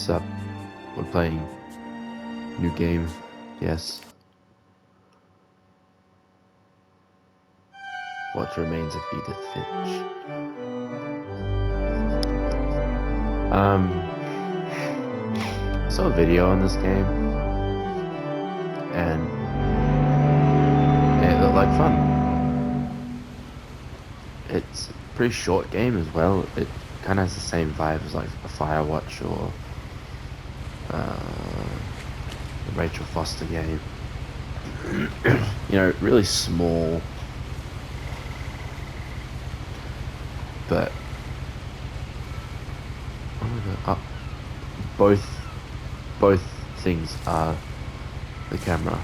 What's up? We're playing new game. Yes. What remains of Edith Finch? I saw a video on this game, and it looked like fun. It's a pretty short game as well. It kind of has the same vibe as like a Firewatch or the Rachel Foster game. You know, really small, but both things are the camera.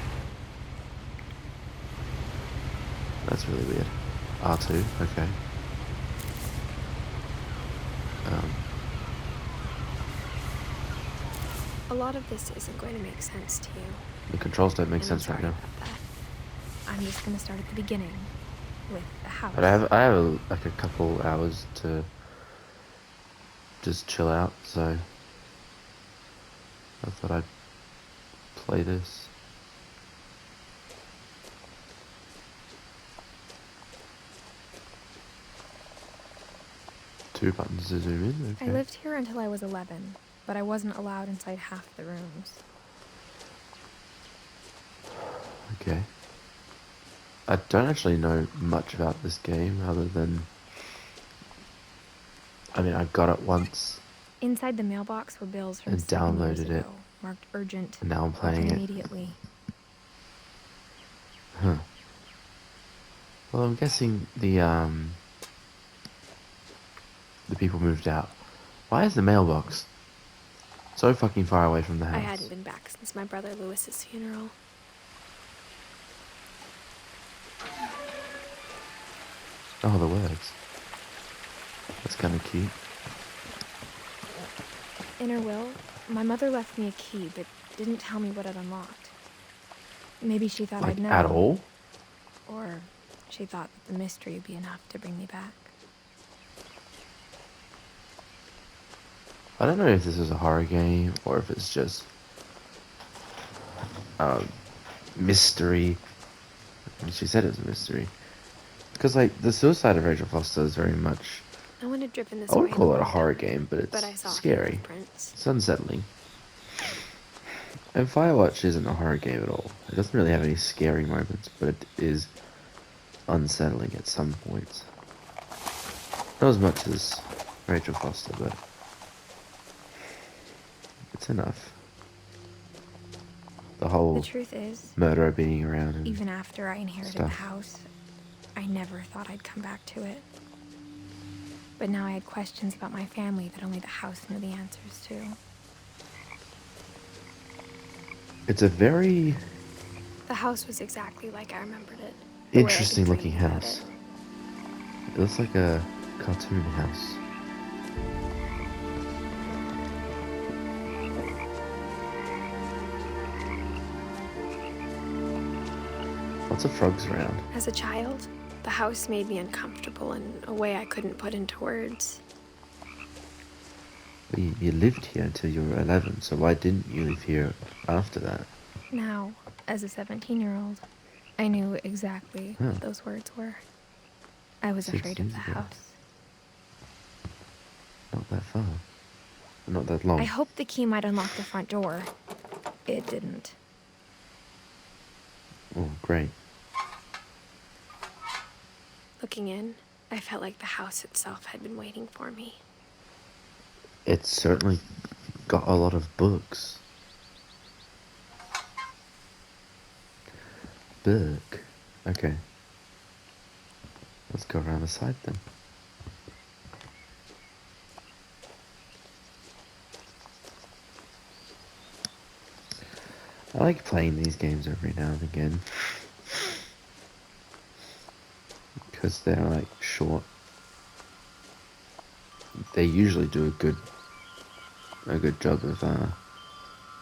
That's really weird. R2, okay. A lot of this isn't going to make sense to you. The controls don't make And sense I'm right sorry now. about that. I'm just going to start at the beginning with the house. But I have like a couple hours to just chill out, so I thought I'd play this. Two buttons to zoom in, okay. I lived here until I was 11, but I wasn't allowed inside half the rooms. Okay. I don't actually know much about this game other than, I mean, I got it once. Inside the mailbox were bills from And 7 years downloaded it. ago, marked urgent. And now I'm playing open it. Immediately. Huh. Well, I'm guessing the people moved out. Why is the mailbox so fucking far away from the house? I hadn't been back since my brother Lewis's funeral. Oh, the words. That's kind of cute. In her will, my mother left me a key, but didn't tell me what it unlocked. Maybe she thought Like, I'd know. at all? Or she thought that the mystery would be enough to bring me back. I don't know if this is a horror game or if it's just mystery. She said it was a mystery. Because, like, the suicide of Rachel Foster is very much... I want to drip in this I would rain call it a water, horror game, but but I it's saw scary. Prints. It's unsettling. And Firewatch isn't a horror game at all. It doesn't really have any scary moments, but it is unsettling at some points. Not as much as Rachel Foster, but it's enough. The whole The truth is, murderer being around and even after I inherited stuff. the house, I never thought I'd come back to it. But now I had questions about my family that only the house knew the answers to. It's a very The house was exactly like I remembered it. the way I'd been interesting looking dreaming about house. it. It looks like a cartoon house. Lots of frogs around. As a child, the house made me uncomfortable in a way I couldn't put into words. But you lived here until you were 11, so why didn't you live here after that? Now, as a 17-year-old, I knew exactly what those words were. I was 6 afraid of years the ago. house. Not that far. Not that long. I hoped the key might unlock the front door. It didn't. Oh, great. Looking in, I felt like the house itself had been waiting for me. It's certainly got a lot of books. Book. Okay. Let's go around the side then. I like playing these games every now and again. Because they're like short. They usually do a good job of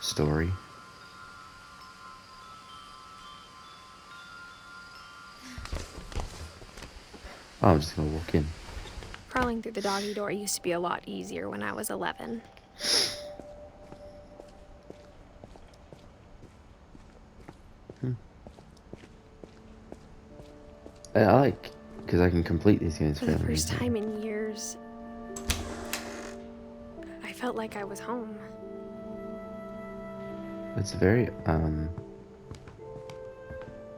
story. Oh, I'm just gonna walk in. Crawling through the doggy door used to be a lot easier when I was 11. Hmm. I like, because I can complete these games For the fairly first easily. time in years, I felt like I was home. It's very,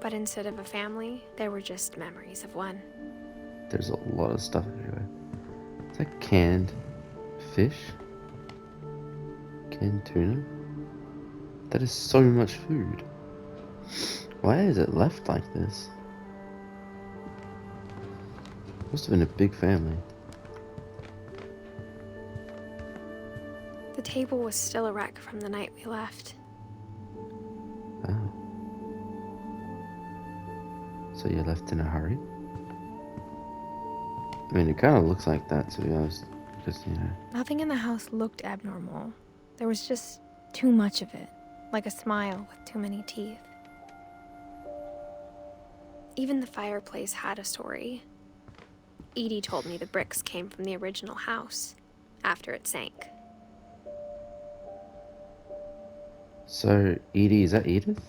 But instead of a family, there were just memories of one. there's a lot of stuff everywhere. Is that canned fish? Canned tuna? That is so much food. Why is it left like this? Must have been a big family. The table was still a wreck from the night we left. Oh. So you left in a hurry? I mean, it kind of looks like that, to be honest. Because, you know. Nothing in the house looked abnormal. There was just too much of it, like a smile with too many teeth. Even the fireplace had a story. Edie told me the bricks came from the original house, after it sank. So, Edie, is that Edith?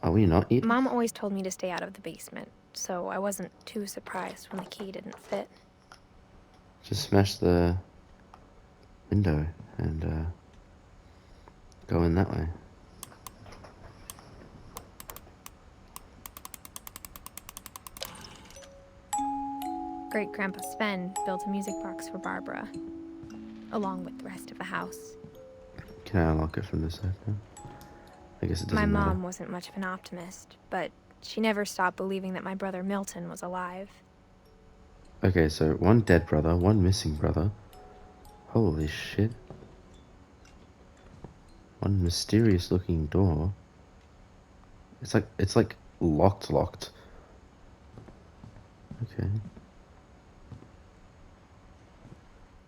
Are we not Edith? Mom always told me to stay out of the basement, so I wasn't too surprised when the key didn't fit. Just smash the window and go in that way. Great-Grandpa Sven built a music box for Barbara, along with the rest of the house. Can I unlock it from this side now? I guess it My doesn't matter. mom wasn't much of an optimist, but she never stopped believing that my brother Milton was alive. Okay, so one dead brother, one missing brother. Holy shit. One mysterious looking door. It's like locked. Okay.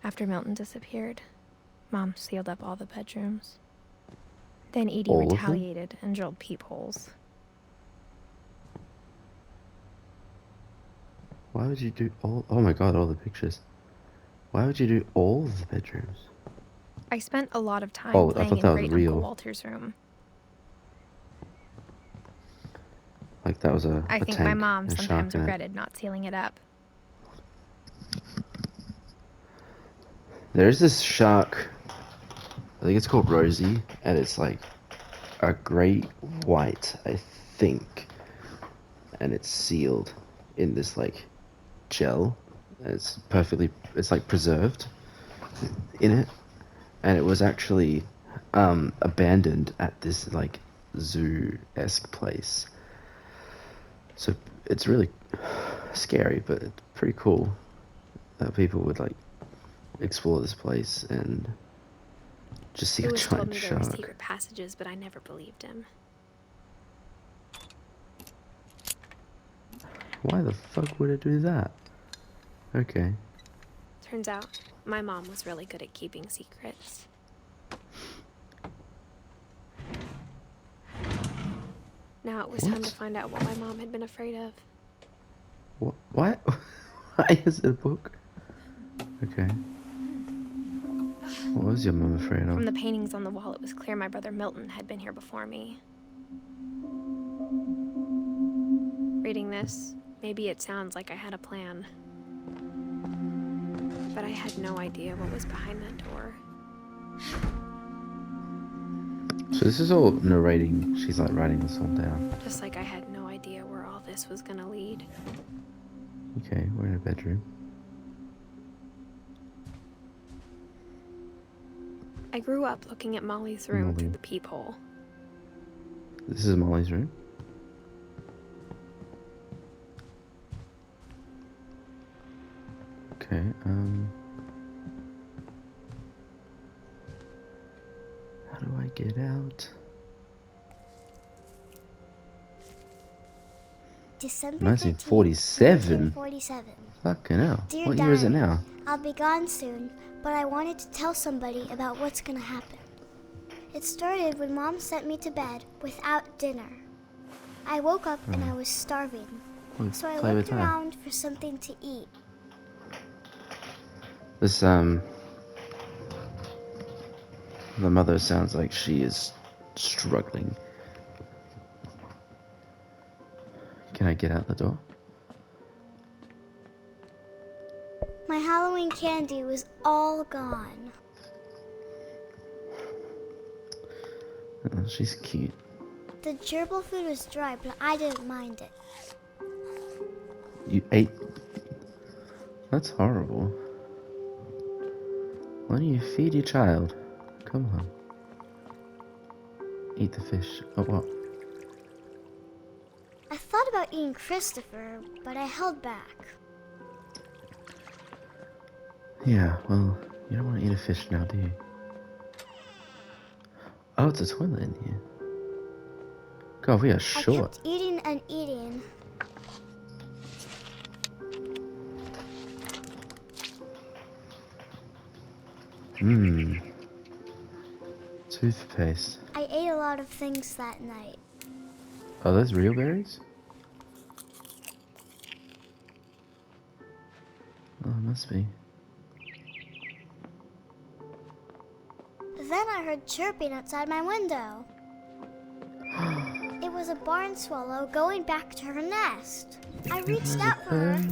After Milton disappeared, Mom sealed up all the bedrooms. Then Edie All of them? retaliated and drilled peepholes. Why would you do all? Oh my god, all the pictures. Why would you do all the bedrooms? I spent a lot of time Oh, I playing thought in that was Great real. Uncle Walter's room. Like that was a I think tank, my mom a shark sometimes in it. regretted not sealing it up. There's this shark. I think it's called Rosie, and it's like a great white, I think, and it's sealed in this like gel. It's like preserved in it, and it was actually abandoned at this like zoo-esque place. So it's really scary, but it's pretty cool that people would like explore this place and just see a Lewis told giant me there were shark. secret passages, but I never believed him. Why the fuck would it do that? Okay. Turns out, my mom was really good at keeping secrets. Now it was time to What? find out what my mom had been afraid of. What? Why? Why is it a book? Okay. What was your mum afraid of? From the paintings on the wall, it was clear my brother Milton had been here before me. Reading this, maybe it sounds like I had a plan. But I had no idea what was behind that door. So this is all narrating. She's like writing this all down. Just like I had no idea where all this was gonna lead. Okay, we're in a bedroom. I grew up looking at Molly's room Molly. through the peephole. This is Molly's room. Okay, how do I get out? December 1947? 1947. Fucking hell. Dear What year is it Diary, now? I'll be gone soon, but I wanted to tell somebody about what's gonna happen. It started when Mom sent me to bed without dinner. I woke up and I was starving, Well, so I play with looked her. around for something to eat. This, the mother sounds like she is struggling. Can I get out the door? My Halloween candy was all gone. Oh, she's cute. The gerbil food was dry, but I didn't mind it. You ate... That's horrible. Why don't you feed your child? Come on. Eat the fish. Oh, what? I thought about eating Christopher, but I held back. Yeah, well, you don't want to eat a fish now, do you? Oh, it's a toilet in here. God, we are I short. kept eating and eating. Mmm. Toothpaste. I ate a lot of things that night. Are those real berries? Oh, it must be. Then I heard chirping outside my window. It was a barn swallow going back to her nest. I reached out for her.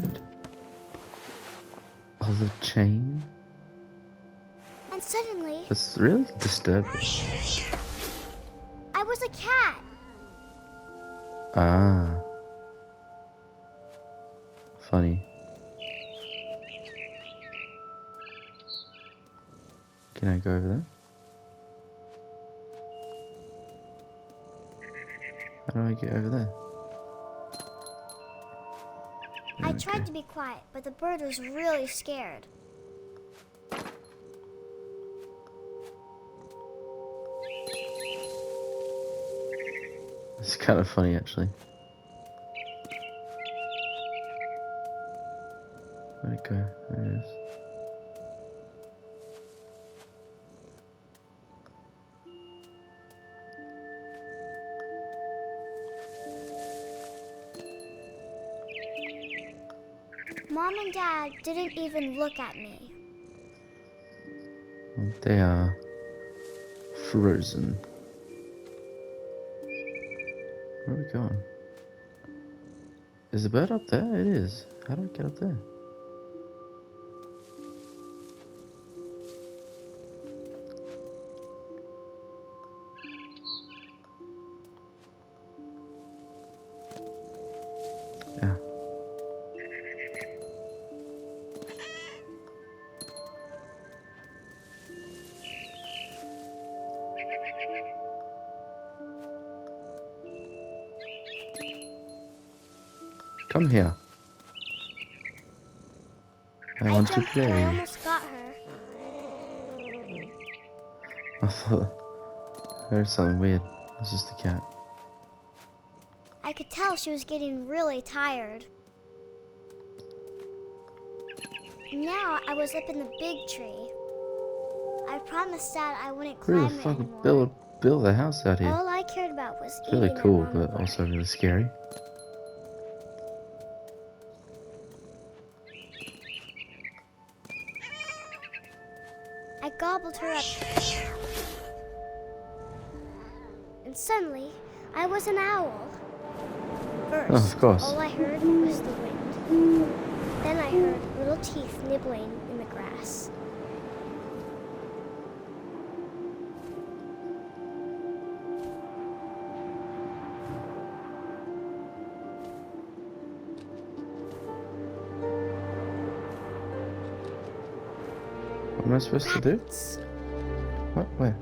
Oh, the chain? And suddenly, That's really disturbing. I was a cat. Ah. Funny. Can I go over there? How do I get over there? I tried to be quiet, but the bird was really scared. It's kind of funny, actually. Where'd it go? There it is. Mom and Dad didn't even look at me. They are frozen. Where are we going? Is the bird up there? It is. How do I get up there? Yeah. Come here. I want to jumped and I play. almost got her. I thought I heard something weird. It's just a cat. I could tell she was getting really tired. Now I was up in the big tree. I promised Dad I wouldn't Really climb it fucking anymore. build a house out here. All I cared about was It's really eating cool, at Mom but and also really scary. I gobbled her up. And suddenly, I was an owl. First, Oh, of course. all I heard was the wind. Then I heard little teeth nibbling in the grass. What am I supposed to do? Rabbits. What? Where?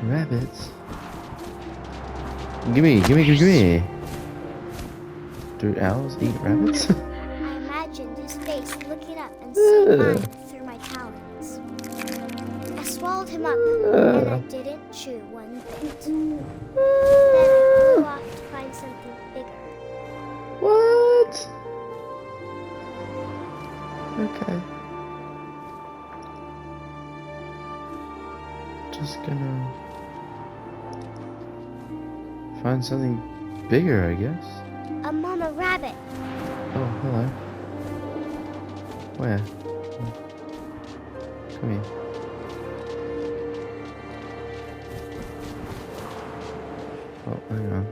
Rabbits? Gimme! Do owls eat rabbits? I imagined his face looking up and seeing mine through my talons. I swallowed him up, and I didn't chew one bit. Then I flew off to find something bigger. What? Okay. Just gonna find something bigger, I guess. A mama rabbit. Oh, hello. Where? Come here. Oh, hang on.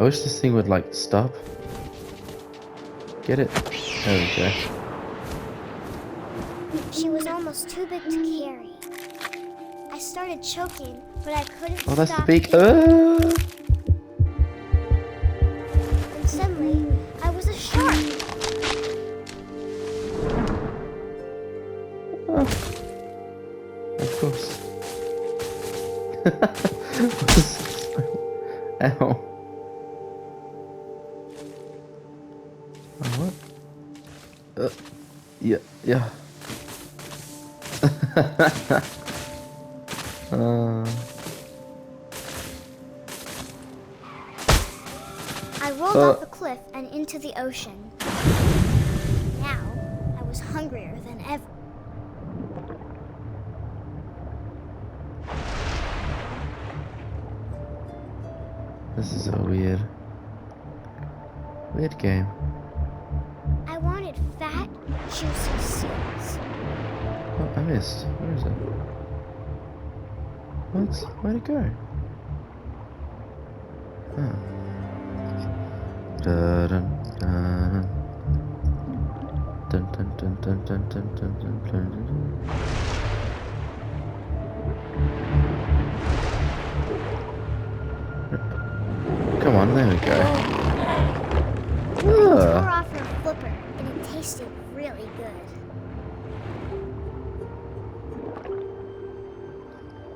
I wish this thing would like stop. Get it? There we go. She was almost too big to carry. I started choking, but I couldn't Oh, that's the stop. beak. And suddenly, I was a shark. Oh. Of course. Ow. Oh, what? Yeah, yeah. I rolled off the cliff and into the ocean. Now, I was hungrier than ever. This is a weird game. I wanted fat, juicy seals. Oh, I missed. Where is it? What? Where'd it go? Oh. Dun, dun, dun, dun, dun, dun, dun, dun, dun, dun, dun, dun. Come on, there we go. I tore Ah. off her flipper, and it tasted really good.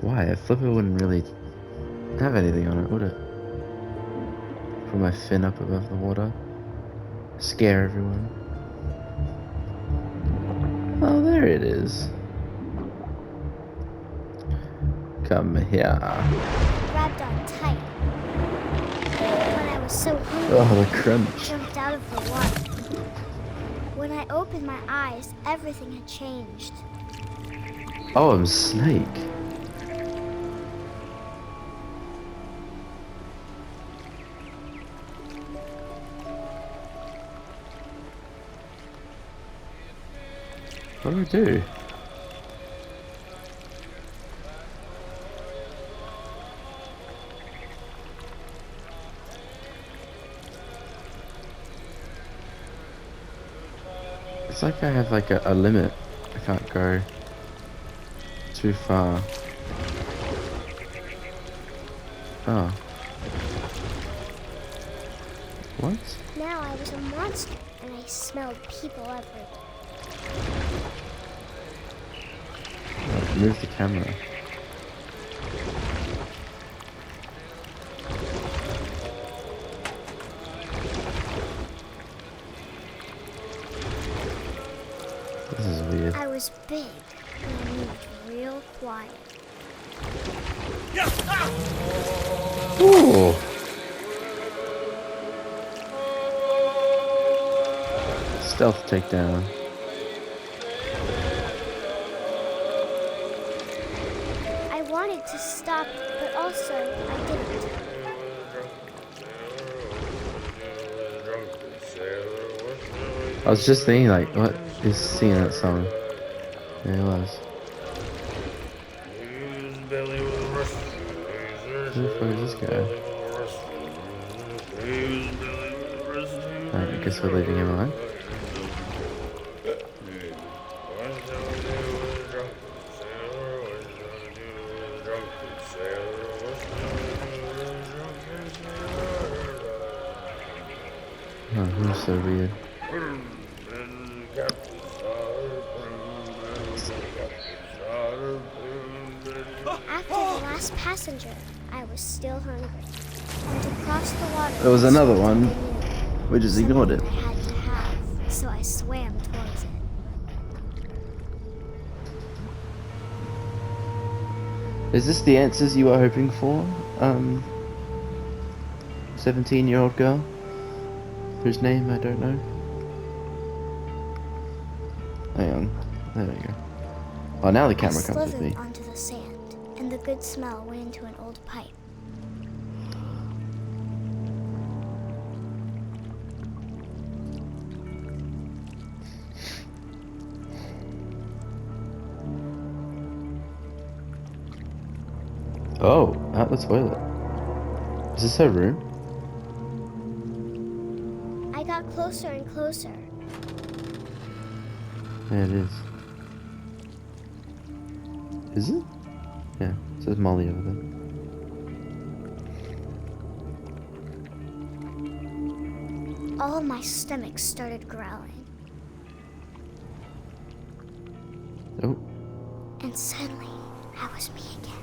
Why? A flipper wouldn't really have anything on it, would it? Put my fin up above the water. Scare everyone. Oh, there it is. Come here. Grabbed on tight. When I was so hungry, Oh, the I crunch. jumped out of the water. When I opened my eyes, everything had changed. Oh, I'm a snake. What do I do? It's like I have like a limit. I can't go too far. Oh. What? Now I was a monster, and I smelled people everywhere. Oh, move the camera. This is weird. I was big, and I moved real quiet. Ooh. Stealth takedown. I wanted to stop, but also I didn't. I was just thinking, like, what is singing that song? Yeah, it was. Who the fuck is this guy? Alright, I guess we're leaving him alone. Oh, he's so weird. After the last passenger, I was still hungry. And to cross the water, There was another was one. something new. We just ignored it. Something I had to have, so I swam towards it. Is this the answers you were hoping for? 17-year-old girl? Whose name I don't know. Hang on. There we go. Oh, now the camera comes with I me. slithered onto the sand, and the good smell went into an old pipe. Oh, out the toilet. Is this her room? closer and closer. Yeah, it is. Is it? Yeah, it says Molly over there. All my stomach started growling. Oh, And suddenly, I was me again.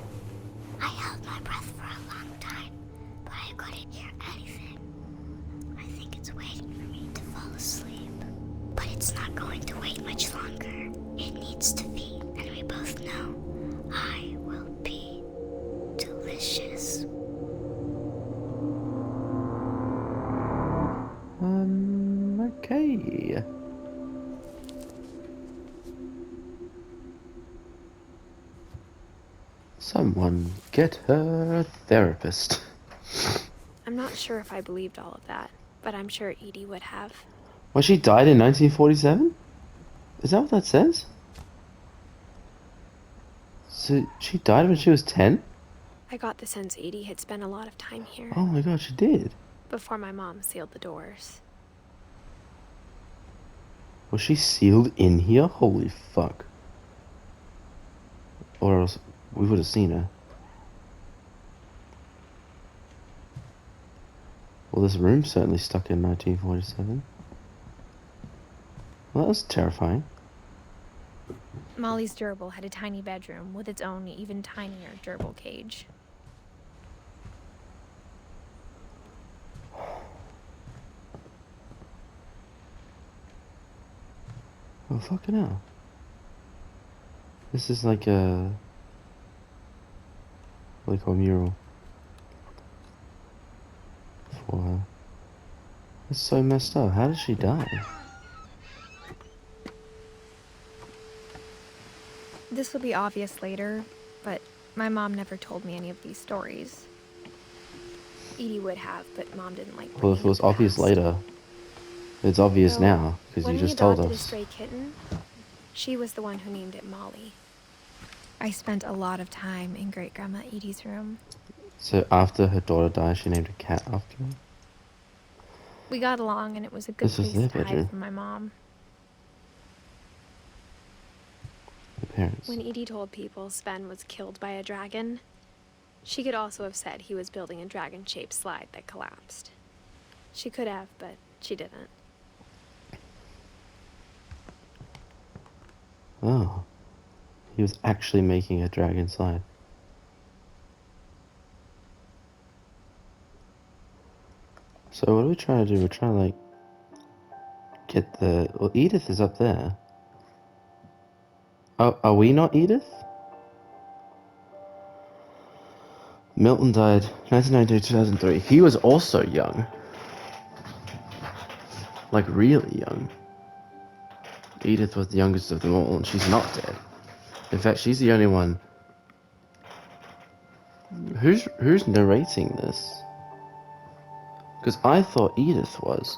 I held my breath for a long time, but I couldn't hear anything. I think it's waiting for me to fall asleep. But it's not going to wait much longer. It needs to feed, and we both know I will be delicious. okay. Someone get her a therapist. I'm not sure if I believed all of that, but I'm sure Edie would have. Well, she died in 1947? Is that what that says? So she died when she was 10? I got the sense Edie had spent a lot of time here Oh my god, she did. before my mom sealed the doors. Was she sealed in here? Holy fuck. Or else we would have seen her. Well, this room's certainly stuck in 1947. Well, that was terrifying. Molly's gerbil had a tiny bedroom with its own even tinier gerbil cage. Oh, fucking hell. This is like a... what do they call a mural? For her. That's so messed up. How did she die? This will be obvious later, but my mom never told me any of these stories. Edie would have, but Mom didn't like Well, if it bringing was up the obvious past. later, it's obvious So, now, because when you we just told adopted a us. stray kitten, she was the one who named it Molly. I spent a lot of time in Great-Grandma Edie's room. So after her daughter died, she named a cat after her? We got along, and it was a good This is place their to hide bedroom. from my mom. The parents. When Edie told people Sven was killed by a dragon, she could also have said he was building a dragon-shaped slide that collapsed. She could have, but she didn't. Oh. He was actually making a dragon slide. So what are we trying to do? We're trying to, like, get the... Well, Edith is up there. Oh, are we not Edith? Milton died 1992-2003. He was also young. Like, really young. Edith was the youngest of them all, and she's not dead. In fact, she's the only one... Who's narrating this? Because I thought Edith was.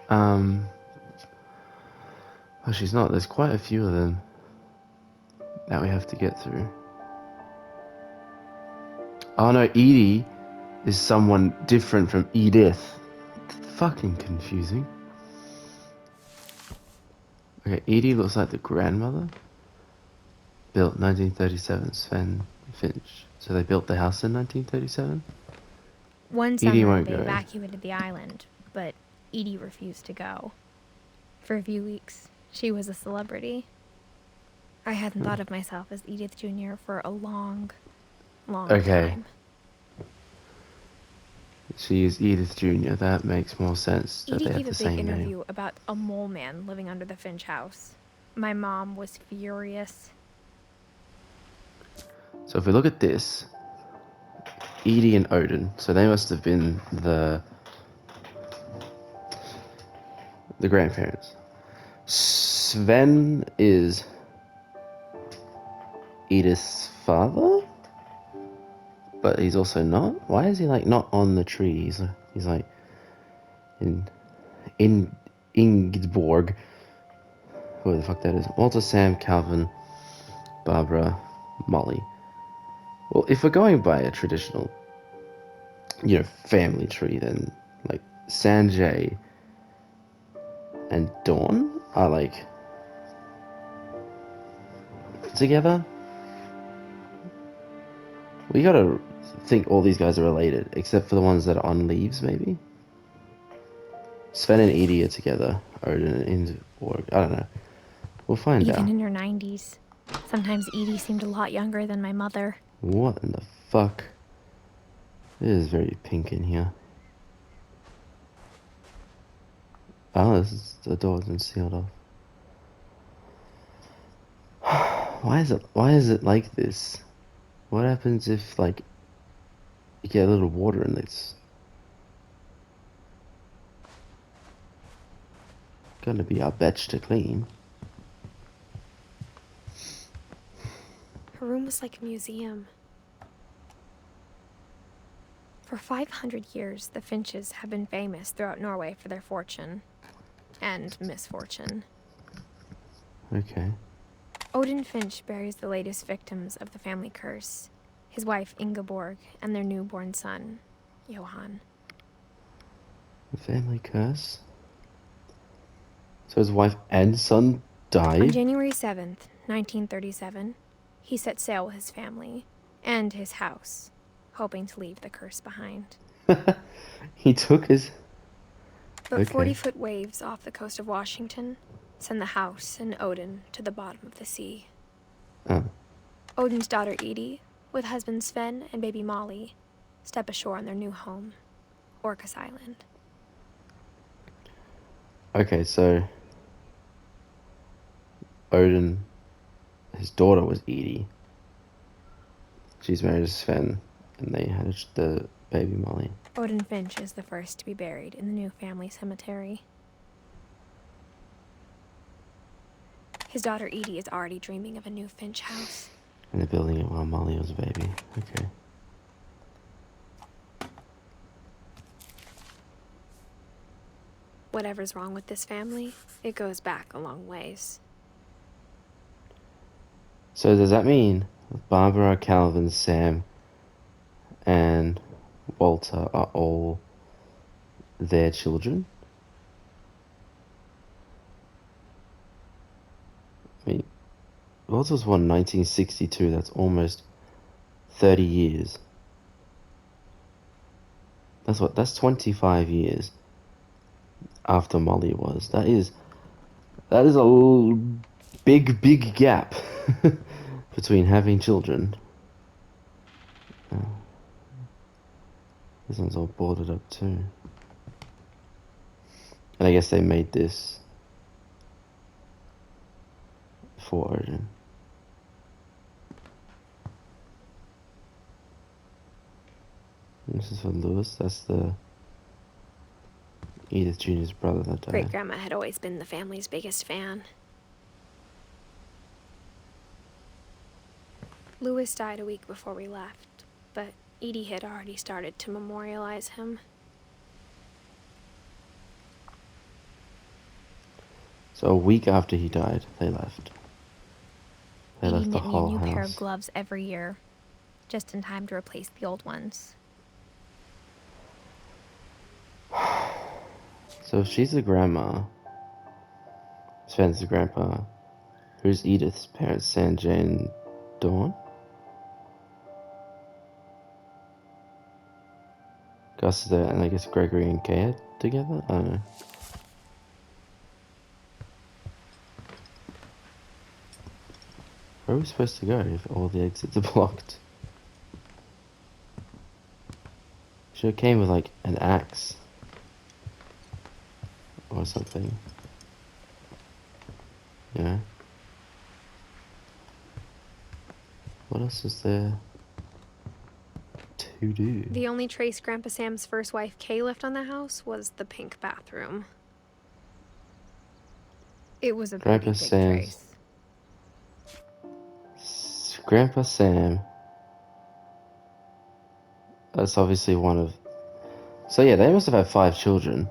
Well, she's not. There's quite a few of them that we have to get through. Oh no, Edie is someone different from Edith. Fucking confusing. Okay, Edie looks like the grandmother. Built 1937, Sven Finch. So they built the house in 1937? One Edie summer, won't they go. evacuated the island, but Edie refused to go. For a few weeks, she was a celebrity. I hadn't thought of myself as Edith Jr. for a long time. She is Edith Jr. That makes more sense that Edie they have gave the a big same interview name. about a mole man living under the Finch house. My mom was furious. So if we look at this, Edie and Odin, so they must have been the grandparents. Sven is Edith's father, but he's also not. Why is he like not on the tree? He's like in Ingeborg, who the fuck that is. Walter, Sam, Calvin, Barbara, Molly. Well, if we're going by a traditional, family tree, then like Sanjay and Dawn are like together. We gotta think all these guys are related, except for the ones that are on leaves, maybe. Sven and Edie are together. Odin and Org. I don't know. We'll find Even out. in her 90s. Sometimes Edie seemed a lot younger than my mother. What in the fuck? It is very pink in here. Oh, the door's been sealed off. Why is it like this? What happens if, like, you get a little water in this? Gonna be our batch to clean. Her room was like a museum. For 500 years, the Finches have been famous throughout Norway for their fortune. And misfortune. Okay. Odin Finch buries the latest victims of the family curse. His wife Ingeborg and their newborn son, Johan. The family curse? So his wife and son died? On January 7th, 1937, he set sail with his family and his house, hoping to leave the curse behind. He took his... But Okay. 40-foot waves off the coast of Washington send the house and Odin to the bottom of the sea. Oh. Odin's daughter Edie, with husband Sven and baby Molly, step ashore on their new home, Orcas Island. Okay, so... Odin... His daughter was Edie. She's married to Sven, and they had the baby Molly. Odin Finch is the first to be buried in the new family cemetery. His daughter Edie is already dreaming of a new Finch house. And they're building it while Molly was a baby. Okay. Whatever's wrong with this family, it goes back a long ways. So does that mean Barbara, Calvin, Sam, and Walter are all their children? I mean, Walter was born in 1962. That's almost 30 years. That's 25 years after Molly was. That is big gap between having children. This one's all boarded up too. And I guess they made this for Odin. This is for Lewis. That's the Edith Jr.'s brother that died. Great-grandma had always been the family's biggest fan. Lewis died a week before we left, but Edie had already started to memorialize him. So a week after he died, they left. They Edie left the knit me a whole new house. pair of gloves every year, just in time to replace the old ones. So if she's the grandma, Sven's the grandpa, who's Edith's parents, Sanjay and Dawn? Gus is there, and I guess Gregory and Kay are together? I don't know. Where are we supposed to go if all the exits are blocked? Should have came with like an axe. Or something. You know? What else is there to do? The only trace Grandpa Sam's first wife Kay left on the house was the pink bathroom. It was a pretty Grandpa big Sam's- trace. Grandpa Sam. That's obviously one of... So yeah, they must have had 5 children.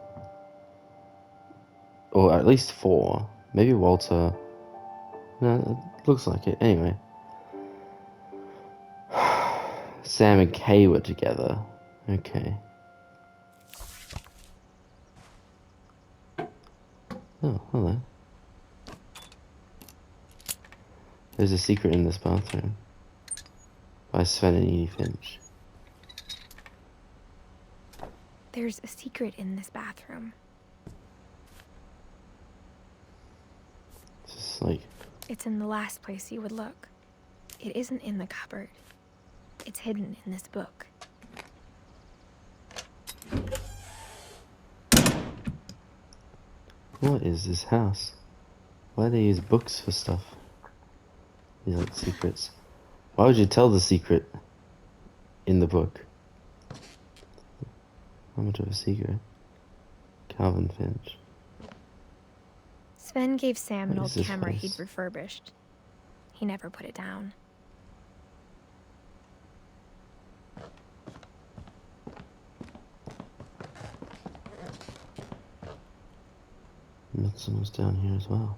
Or at least 4. Maybe Walter... No, it looks like it. Anyway. Sam and Kay were together. Okay. Oh, hello. There's a secret in this bathroom. By Sven and Edith Finch. There's a secret in this bathroom. It's just like... It's in the last place you would look. It isn't in the cupboard. It's hidden in this book. What is this house? Why do they use books for stuff? These like secrets. Why would you tell the secret in the book? How much of a secret? Calvin Finch. Sven gave Sam an What old is this camera place? he'd refurbished. He never put it down. And someone's down here as well.